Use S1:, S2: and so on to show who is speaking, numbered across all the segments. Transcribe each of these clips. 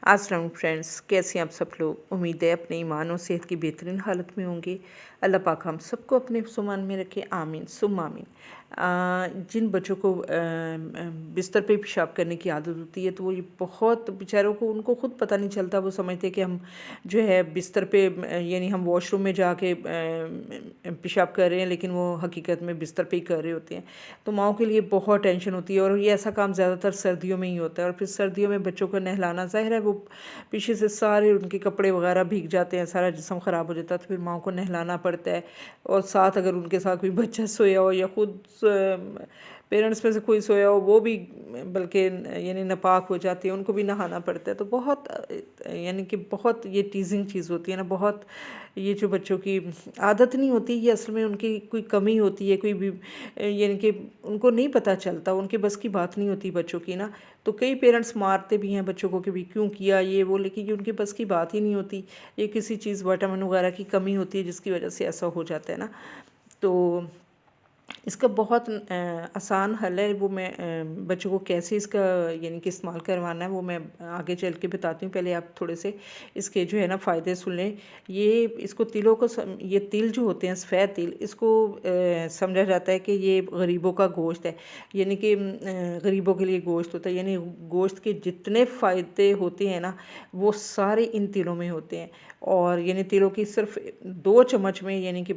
S1: अस्सलाम फ्रेंड्स, कैसे हैं आप सब लोग। उम्मीद है अपने ईमान और सेहत की बेहतरीन हालत में होंगे। अल्लाह पाक हम सबको अपने सुमान में रखे, आमीन सुम आमीन। जिन बच्चों को बिस्तर पे पेशाब करने की आदत होती है तो वो ये बहुत बेचारों को उनको ख़ुद पता नहीं चलता। वो समझते हैं कि हम जो है बिस्तर पे यानी हम वॉशरूम में जाके पेशाब कर रहे हैं, लेकिन वो हकीकत में बिस्तर पे ही कर रहे होते हैं। तो माओं के लिए बहुत टेंशन होती है और ये ऐसा काम ज़्यादातर सर्दियों में ही होता है। और फिर सर्दियों में बच्चों को नहलाना, ज़ाहिर है वो पीछे से सारे उनके कपड़े वगैरह भीग जाते हैं, सारा जिस्म ख़राब हो जाता है, तो फिर माँ को नहलाना पड़ता है। और साथ अगर उनके साथ कोई बच्चा सोया हो या ख़ुद पेरेंट्स में से कोई सोया हो, वो भी बल्कि यानी नापाक हो जाती है, उनको भी नहाना पड़ता है। तो बहुत यानी कि बहुत ये टीजिंग चीज़ होती है ना, बहुत ये जो बच्चों की आदत नहीं होती, ये असल में उनकी कोई कमी होती है, कोई भी यानी कि उनको नहीं पता चलता, उनके बस की बात नहीं होती बच्चों की ना। तो कई पेरेंट्स मारते भी हैं बच्चों को कि भी क्यों किया ये वो, लेकिन ये उनके बस की बात ही नहीं होती। ये किसी चीज़ विटामिन वगैरह की कमी होती है जिसकी वजह से ऐसा हो जाता है ना। तो इसका बहुत आसान हल है। वो मैं बच्चों को कैसे इसका यानी कि इस्तेमाल करवाना है वो मैं आगे चल के बताती हूँ। पहले आप थोड़े से इसके जो है ना फ़ायदे सुन लें। ये इसको तिलों को ये तिल जो होते हैं, सफ़ेद तिल, इसको समझा जाता है कि ये गरीबों का गोश्त है, यानी कि गरीबों के लिए गोश्त होता है। यानी गोश्त के जितने फ़ायदे होते हैं ना, वो सारे इन तिलों में होते हैं। और यानी तिलों की सिर्फ 2 चम्मच में यानी कि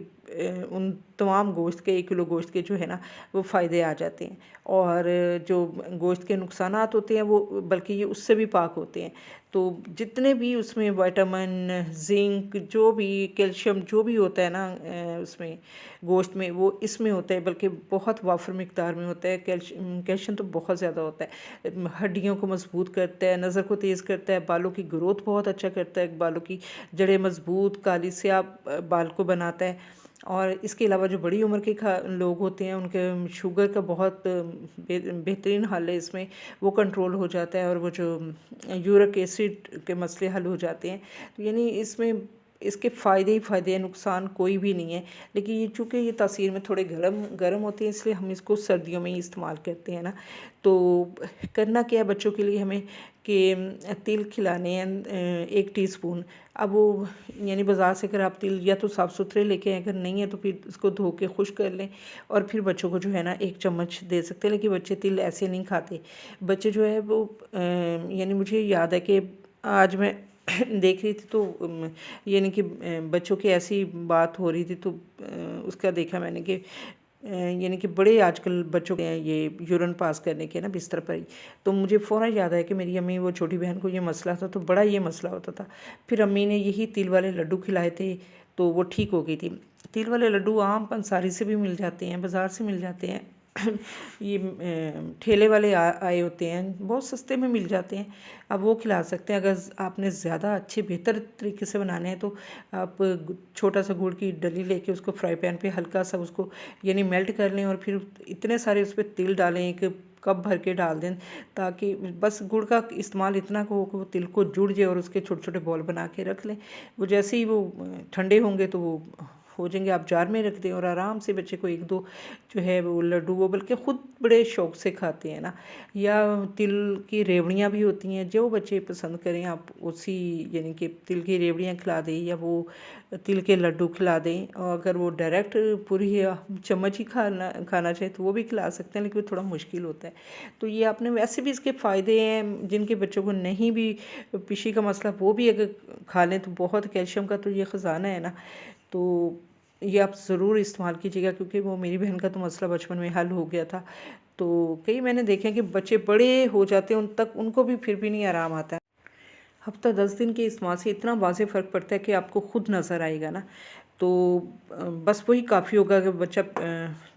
S1: उन तमाम गोश्त के 1 किलो गोश्त के जो है ना वो फ़ायदे आ जाते हैं। और जो गोश्त के नुकसानात होते हैं वो बल्कि ये उससे भी पाक होते हैं। तो जितने भी उसमें विटामिन, ज़िंक, जो भी कैल्शियम जो भी होता है ना उसमें गोश्त में, वो इसमें होता है, बल्कि बहुत वाफर मिकदार में होता है। कैल्शियम तो बहुत ज़्यादा होता है। हड्डियों को मजबूत करता है, नज़र को तेज़ करता है, बालों की ग्रोथ बहुत अच्छा करता है, बालों की जड़ें मजबूत, काली स्याह बाल को बनाता है। और इसके अलावा जो बड़ी उम्र के लोग होते हैं, उनके शुगर का बहुत बेहतरीन हल है इसमें, वो कंट्रोल हो जाता है। और वो जो यूरिक एसिड के मसले हल हो जाते हैं। तो यानी इसमें इसके फ़ायदे ही फ़ायदे हैं, नुकसान कोई भी नहीं है। लेकिन ये चूँकि ये तासीर में थोड़े गर्म होते हैं, इसलिए हम इसको सर्दियों में ही इस्तेमाल करते हैं ना। तो करना क्या है बच्चों के लिए हमें कि तिल खिलाने हैं 1 टीस्पून। अब वो यानी बाज़ार से अगर आप तिल या तो साफ़ सुथरे लेके आएँ, अगर नहीं है तो फिर इसको धो के खुश्क कर लें और फिर बच्चों को जो है ना 1 चम्मच दे सकते हैं। लेकिन बच्चे तिल ऐसे नहीं खाते। बच्चे जो है वो यानी मुझे याद है कि आज मैं देख रही थी तो यानी कि बच्चों की ऐसी बात हो रही थी, तो उसका देखा मैंने कि यानी कि बड़े आजकल बच्चों के ये यूरिन पास करने के ना बिस्तर पर ही। तो मुझे फ़ौरन याद आया कि मेरी अम्मी, वो छोटी बहन को ये मसला था, तो बड़ा ये मसला होता था। फिर अम्मी ने यही तिल वाले लड्डू खिलाए थे, तो वो ठीक हो गई थी। तिल वाले लड्डू आम पंसारी से भी मिल जाते हैं, बाज़ार से मिल जाते हैं। ये ठेले वाले आए होते हैं, बहुत सस्ते में मिल जाते हैं। आप वो खिला सकते हैं। अगर आपने ज़्यादा अच्छे बेहतर तरीके से बनाने हैं तो आप छोटा सा गुड़ की डली लेके उसको फ्राई पैन पे हल्का सा उसको यानी मेल्ट कर लें और फिर इतने सारे उस पर तिल डालें, 1 कप भर के डाल दें, ताकि बस गुड़ का इस्तेमाल इतना हो कि वो तिल को जुड़ जाए, और उसके छोटे छोटे बॉल बना के रख लें। वो जैसे ही वो ठंडे होंगे तो वो हो जाएंगे, आप जार में रख दें और आराम से बच्चे को 1-2 जो है वो लड्डू, वो बल्कि ख़ुद बड़े शौक़ से खाते हैं ना। या तिल की रेवड़ियाँ भी होती हैं, जो बच्चे पसंद करें आप उसी यानी कि तिल की रेवड़ियाँ खिला दें या वो तिल के लड्डू खिला दें। और अगर वो डायरेक्ट पूरी चम्मच ही खाना चाहे तो वो भी खिला सकते हैं, लेकिन वो थोड़ा मुश्किल होता है। तो ये आपने वैसे भी इसके फ़ायदे हैं, जिनके बच्चों को नहीं भी पेशी का मसला, वो भी अगर खा लें तो बहुत कैल्शियम का तो ये ख़जाना है ना। तो ये आप ज़रूर इस्तेमाल कीजिएगा, क्योंकि वो मेरी बहन का तो मसला बचपन में हल हो गया था। तो कई मैंने देखे हैं कि बच्चे बड़े हो जाते हैं, उन तक उनको भी फिर भी नहीं आराम आता है। हफ़्ता 10 दिन के इस्तेमाल से इतना वाज़ेह फ़र्क पड़ता है कि आपको ख़ुद नज़र आएगा ना। तो बस वही काफ़ी होगा कि बच्चा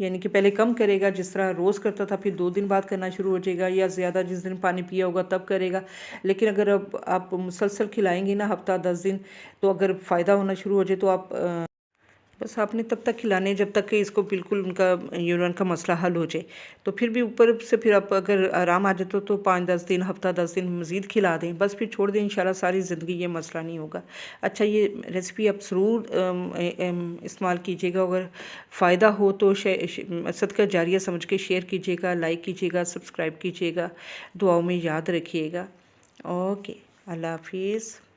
S1: यानी कि पहले कम करेगा, जिस तरह रोज़ करता था, फिर 2 दिन बाद करना शुरू हो जाएगा, या ज़्यादा जिस दिन पानी पिया होगा तब करेगा। लेकिन अगर अब आप मुसलसल खिलाएंगी ना हफ़्ता 10 दिन, तो अगर फ़ायदा होना शुरू हो जाए तो आप बस आपने तब तक खिलाने जब तक कि इसको बिल्कुल उनका यूरिन का मसला हल हो जाए। तो फिर भी ऊपर से फिर आप अगर आराम आ जाए तो 5-10 दिन, हफ़्ता 10 दिन मज़ीद खिला दें, बस फिर छोड़ दें, इंशाल्लाह सारी ज़िंदगी ये मसला नहीं होगा। अच्छा, ये रेसिपी आप ज़रूर इस्तेमाल कीजिएगा। अगर फ़ायदा हो तो सदका जारिया समझ के शेयर कीजिएगा, लाइक कीजिएगा, सब्सक्राइब कीजिएगा, दुआओं में याद रखिएगा। ओके। अल्लाह हाफिज़।